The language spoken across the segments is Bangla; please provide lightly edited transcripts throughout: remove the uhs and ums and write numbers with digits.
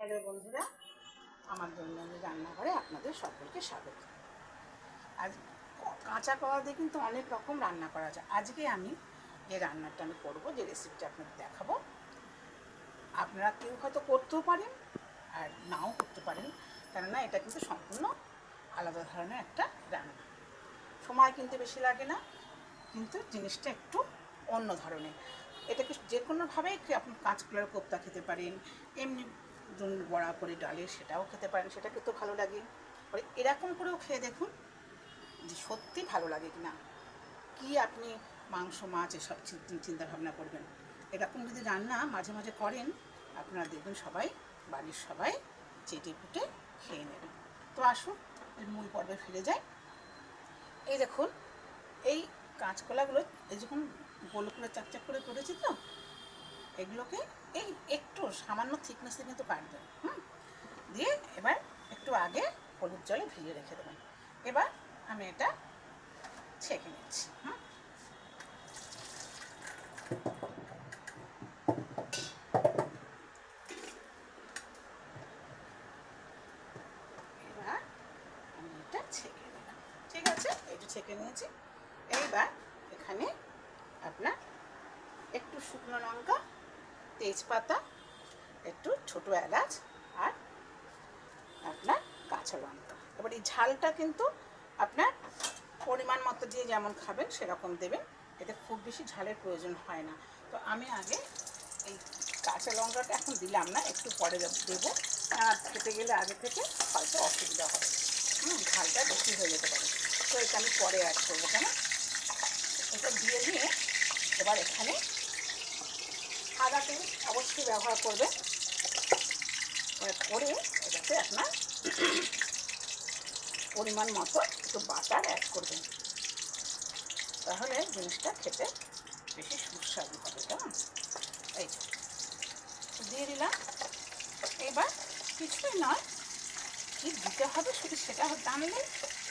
হ্যালো বন্ধুরা, আমার দৈনন্দিন রান্নাঘরে আপনাদের সকলকে স্বাগত। আজ কাঁচা কলা দিয়ে কিন্তু অনেক রকম রান্না করা যায়। আজকে আমি যে রান্নাটা আমি করব, যে রেসিপিটা আপনাদের দেখাবো, আপনারা কেউ হয়তো করতেও পারেন আর নাও করতে পারেন, কেননা এটা কিন্তু সম্পূর্ণ আলাদা ধরনের একটা রান্না। সময় কিন্তু বেশি লাগে না, কিন্তু জিনিসটা একটু অন্য ধরনের। এটাকে যে কোনোভাবেই আপনি কাঁচকলার কোপ্তা খেতে পারেন, এমনি বড়া করে ডালে সেটাও খেতে পারেন, সেটা খেতে ভালো লাগে। এরকম করেও খেয়ে দেখুন যে সত্যি ভালো লাগে কি না। কি আপনি মাংস মাছ এসব চিন্তা ভাবনা করবেন, এরকম যদি রান্না মাঝে মাঝে করেন, আপনারা দেখবেন সবাই, বাড়ির সবাই চেটে পুটে খেয়ে নেবেন। তো আসুন এর মূল পর্বে ফিরে যায়। এই দেখুন, এই কাঁচকলাগুলো এই যখন গোল করে চাকচাক করে করেছি, তো এগুলোকে এই একটু সামান্য থিকনেসে কিন্তু কাটবেন। দিয়ে এবার একটু আগে হলুদ জলে ভিজিয়ে রেখে দেবেন। এবার আমি এটা ছেঁকে নিচ্ছি। এবার আমি এটা ছেঁকে নিলাম। ঠিক আছে, এটা ছেঁকে নিয়েছি। এইবার এখানে আপনার একটু শুকনো লঙ্কা, তেজপাতা, একটু ছোটো এলাচ আর আপনার কাঁচা লঙ্কা। এবার এই ঝালটা কিন্তু আপনার পরিমাণ মতো দিয়ে যেমন খাবেন সেরকম দেবেন, এতে খুব বেশি ঝালের প্রয়োজন হয় না। তো আমি আগে এই কাঁচা লঙ্কাটা এখন দিলাম না, একটু পরে দেবো। আর খেতে গেলে আগে থেকে হয়তো অসুবিধা হবে, ঝালটা বেশি হয়ে যেতে পারে। তো এটা আমি পরে অ্যাড করবো। কেন, এটা দিয়ে নিয়ে এবার এখানে সাদা তেল অবশ্যই ব্যবহার করবে, করে এটাতে আপনার পরিমাণ মতো একটু বাটার অ্যাড করবেন, তাহলে জিনিসটা খেতে বেশি সুস্বাদু হবে। কেমন, এই দিয়ে দিলাম। এবার কিছুই নয়, কি দিতে হবে শুধু সেটা জানলে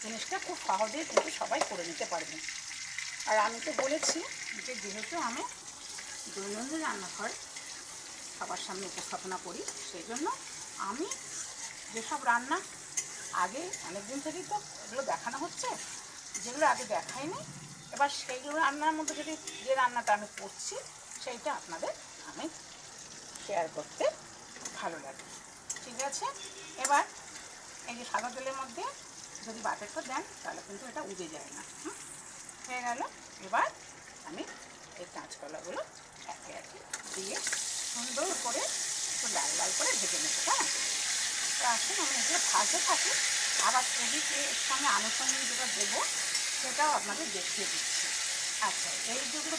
জিনিসটা খুব সহজেই কিন্তু সবাই করে নিতে পারবেন। আর আমি তো বলেছি যে যেহেতু আমি দৈনন্দিন রান্নাঘর সবার সামনে উপস্থাপনা করি, সেই জন্য আমি যেসব রান্না আগে অনেক দিন থেকেই তো এগুলো দেখানো হচ্ছে, যেগুলো আগে দেখাইনি, এবার সেইগুলো রান্নার মধ্যে যদি যে রান্নাটা আমি করছি সেইটা আপনাদের আমি শেয়ার করতে ভালো লাগে। ঠিক আছে, এবার এই যে সাদা তেলের মধ্যে যদি বাটারটা দেন তাহলে কিন্তু এটা উবে যায় না। হয়ে গেল। এবার আমি এই কাঁচকলাগুলো একে একে দিয়ে সুন্দর করে একটু লাল লাল করে ভেজে নেবো। হ্যাঁ, তো আসুন আমি এগুলো ভাজতে থাকি, আবার এদিকে এর সঙ্গে আনুষঙ্গিক যেটা দেবো সেটাও আপনাদের দেখিয়ে দিচ্ছি। আচ্ছা, এই যেগুলো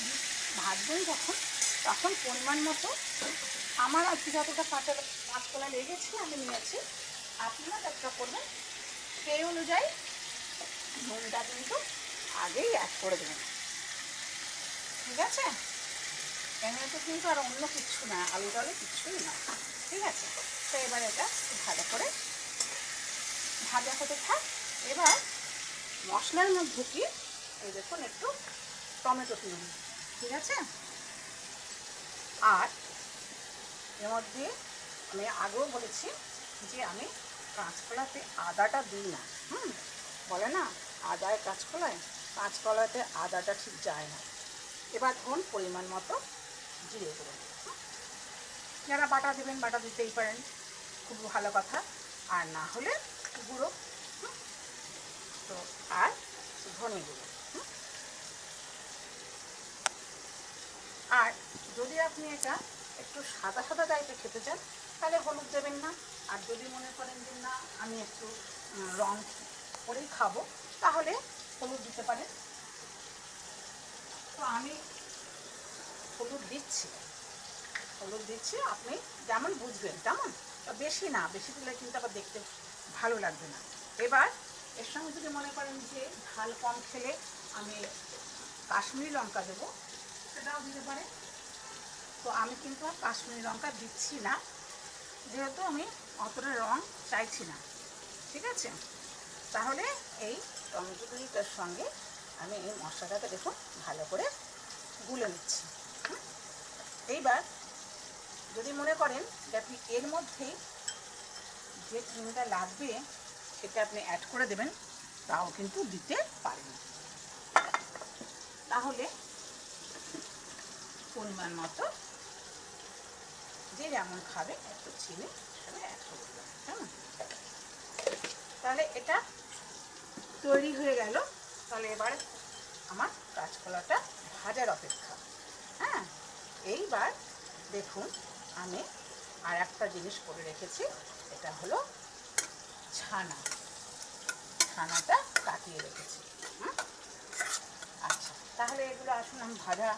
ভাজবেন যখন, তখন পরিমাণ মতো আমার আর কি যতটা কাঁচকলা লেগেছে আমি নিয়েছি, আপনারা একটা করবেন সেই অনুযায়ী নুনটা কিন্তু আগেই অ্যাড করে দেবেন। ঠিক আছে, এমনিতে কিন্তু আর অন্য কিচ্ছু না, আলু টালু কিচ্ছুই না। ঠিক আছে, তো এবার এটা ভালো করে ভাজা হতে থাক। এবার মশলার মধ্যে কি, এই দেখুন একটু টমেটো দিন। ঠিক আছে, আর এর মধ্যে আমি আগেও বলেছি যে আমি কাঁচকলাতে আদাটা দিই না। বলে না আদায় কাঁচকলায়, কাঁচকলাতে আদাটা ঠিক যায় না। এবার ধরুন পরিমাণ মতো জিরে গুঁড়ো, যারা বাটা দেবেন বাটা দিতেই পারেন, খুব ভালো কথা, আর না হলে গুঁড়ো। তো আর ধনে গুঁড়ো। আর যদি আপনি এটা একটু সাদা সাদা টাইপের খেতে চান তাহলে হলুদ দেবেন না, আর যদি মনে করেন যে না আমি একটু রং করেই খাবো তাহলে হলুদ দিতে পারেন। তো আমি হলুদ দিচ্ছি, আপনি যেমন বুঝবেন তেমন, বেশি না, বেশি দিলে কিন্তু আবার দেখতে ভালো লাগবে না। এবার এর সঙ্গে যদি মনে করেন যে ঝাল কম খেলে আমি কাশ্মীরি লঙ্কা দেবো, সেটাও দিতে পারেন। তো আমি কিন্তু আর কাশ্মীরি লঙ্কা দিচ্ছি না, যেহেতু আমি অতটা রং চাইছি না। ঠিক আছে, তাহলে এই টমেটো দুইটার সঙ্গে আমি এই মশলাটাকে দেখুন ভালো করে গুলে নিচ্ছি। এইবার যদি মনে করেন যে আপনি এর মধ্যেই যে চিনিটা লাগবে সেটা আপনি অ্যাড করে দেবেন, তাও কিন্তু দিতে পারেন। তাহলে পরিমাণ মতো যে যেমন খাবে একটু চিনি সেখানে অ্যাড করে দেবেন, কেমন? তাহলে এটা তৈরি হয়ে গেল। তাহলে এবার আমার কাঁচকলাটা ভাজার অপেক্ষা। হ্যাঁ, এইবার দেখুন আমি আর একটা জিনিস করে রেখেছি, এটা হলো ছানা। ছানাটা কাটিয়ে রেখেছি। আচ্ছা, তাহলে এগুলো আসুন আমি ভাজা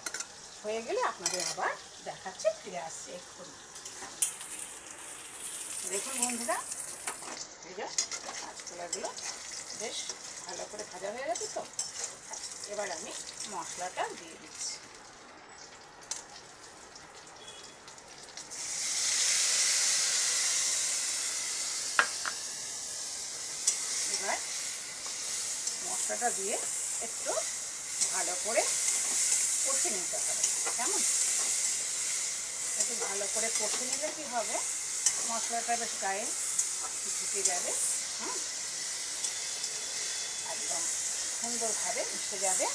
হয়ে গেলে আপনাদের আবার দেখাচ্ছি, ফিরে আসছি এক্ষুনি। দেখুন বন্ধুরা, এই যে কাঁচকলাগুলো বেশ ভালো করে ভাজা হয়ে গেছে। তো এবার আমি মশলাটা দিয়ে দিচ্ছি। এবার মশলাটা দিয়ে একটু ভালো করে কষে নিতে হবে, কেমন? একটু ভালো করে কষে নিলে কি হবে, মশলাটা বেশ গায়ে ঢুকে যাবে। একদম সুন্দরভাবে মিশে যাবে।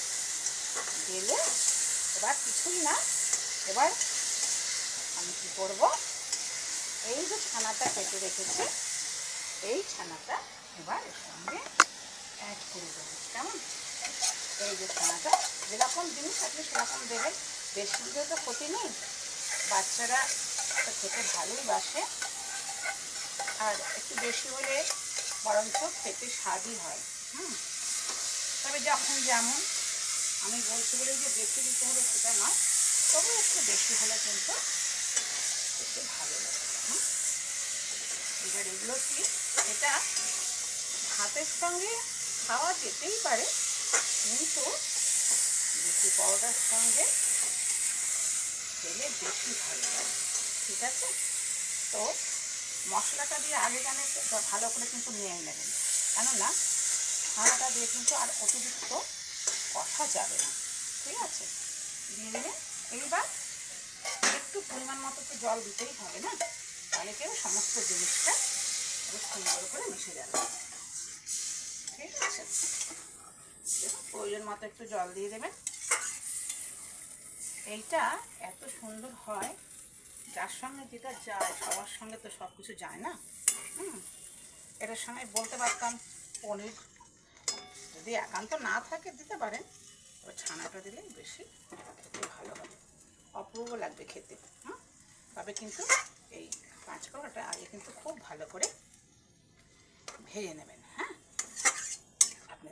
গেলে এবার কিছুই না, এবার আমি কী করবো, এই যে ছানাটা কেটে রেখেছি এই ছানাটা এবার এর সঙ্গে অ্যাড করে দেবো, কেমন? এই যে ছানাটা যেরকম জিনিস আপনি সেরকম দেবেন, বেশি দিলেও তো ক্ষতি নেই, বাচ্চারা তো খেতে ভালোই বাসে, আর একটু বেশি হলে বরঞ্চ খেতে স্বাদই হয়। তবে যখন যেমন, আমি বলতে বলি যে বেশি দিতে হবে সেটা নয়, তবে একটু বেশি হলে কিন্তু একটু ভালো লাগে। এবার এগুলো কি, এটা ভাতের সঙ্গে খাওয়া যেতেই পারে, কিন্তু লুচি পরোটার সঙ্গে খেলে বেশি ভালো লাগে, ঠিক আছে? তো মশলাটা দিয়ে আগে জানে ভালো করে কিন্তু নিয়ে নেবেন, কেননা ছানাটা দিয়ে কিন্তু আর অতিরিক্ত কষা যাবে না, ঠিক আছে? দিয়ে দেবেন। এইবার একটু পরিমাণ মতো তো জল দিতেই হবে না, তাহলে কেউ সমস্ত জিনিসটা খুব সুন্দর করে মিশে যাবে, ঠিক আছে? প্রয়োজন মতো একটু জল দিয়ে দেবেন। এইটা এত সুন্দর হয়, যার সঙ্গে যেটা যায়, সবার সঙ্গে তো সব কিছু যায় না। এটার সঙ্গে বলতে পারতাম পনির, যদি একান্ত না থাকে দিতে পারেন, তবে ছানাটা দিলেই বেশি খেতে ভালো হবে, অপূর্ব লাগবে খেতে। তবে কিন্তু এই কাঁচকলাটা আগে কিন্তু খুব ভালো করে ভেজে নেবেন। হ্যাঁ, আপনি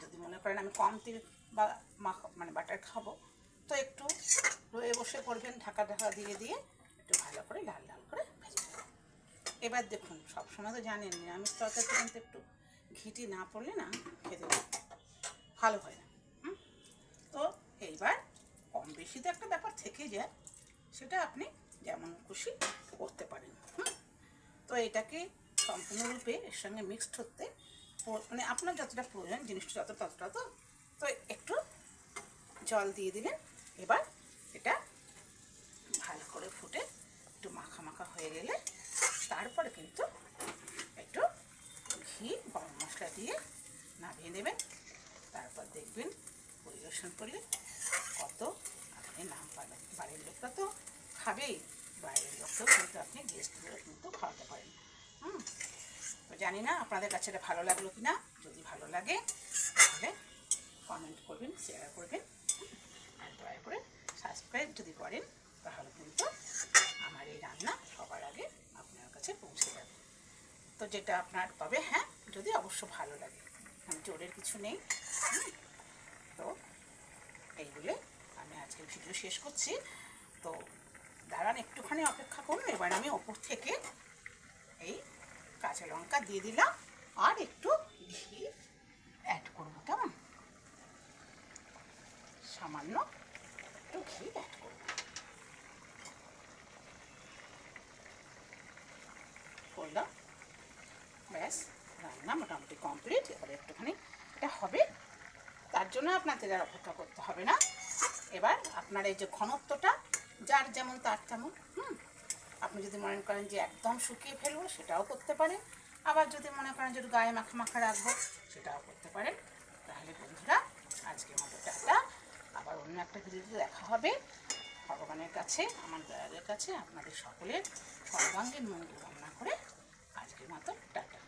যদি মনে করেন আমি কম তেল বা মানে বাটার খাবো, তো একটু রয়ে বসে করবেন, ঢাকা দিয়ে দিয়ে একটু ভালো করে লাল লাল করে ভেজে নেবেন। এবার দেখুন, সবসময় তো জানেন নিরামিষ তরকারিতে কিন্তু একটু ঘিটি না পড়লে না খেতে ভালো হয় না। তো এইবার কম বেশি তো একটা ব্যাপার থেকে যায়, সেটা আপনি যেমন খুশি করতে পারেন। তো এটাকে সম্পূর্ণরূপে এর সঙ্গে মিক্সড হতে মানে আপনার যতটা প্রয়োজন, জিনিসটা ততটা তো একটু জল দিয়ে দিলেন। এবার এটা ভালো করে ফুটে একটু মাখা মাখা হয়ে গেলে তারপরে কিন্তু একটু ঘি, গরম মশলা দিয়ে নামিয়ে নেবেন। তারপর দেখবেন পরিবেশন করলে কত আপনি নাম পাবেন। বাড়ির লোকরা তো খাবেই, বাইরের লোককেও কিন্তু আপনি গেস্টগুলো কিন্তু খাওয়াতে পারেন। তো জানি না আপনাদের কাছে এটা ভালো লাগলো কি না। যদি ভালো লাগে তাহলে কমেন্ট করবেন, শেয়ার করবেন, আর দয়া করে সাবস্ক্রাইব যদি করেন, তাহলে কিন্তু আমার এই রান্না সবার আগে আপনার কাছে পৌঁছে যাবে। তো যেটা আপনার পাবে, হ্যাঁ, যদি অবশ্য ভালো লাগে, জোরের কিছু নেই। তো এইগুলো আমি আজকের ভিডিও শেষ করছি। তো দাঁড়ান, একটুখানি অপেক্ষা করুন। এবার আমি ওপর থেকে এই কাঁচা লঙ্কা দিয়ে দিলাম আর একটু ঘি অ্যাড করবো, কেমন? সামান্য একটু ঘি অ্যাড করবো, করলাম। ব্যাস, রান্না মোটামুটি কমপ্লিট। এবারে একটুখানি এটা হবে, তার জন্য আপনাদের আর অপেক্ষা করতে হবে না। এবার আপনার এই যে ঘনত্বটা যার যেমন তার তেমন। আপনি যদি মনে করেন যে একদম শুকিয়ে ফেলবো, সেটাও করতে পারেন। আবার যদি মনে করেন যে একটু গায়ে মাখা মাখা রাখবো সেটাও করতে পারেন। তাহলে বন্ধুরা আজকের মতো টাটা, আবার অন্য একটা ভিডিওতে দেখা হবে। ভগবানের কাছে, আমার দয়ালের কাছে আপনাদের সকলের সর্বাঙ্গীন মঙ্গল কামনা করে আজকের মতো টাটা।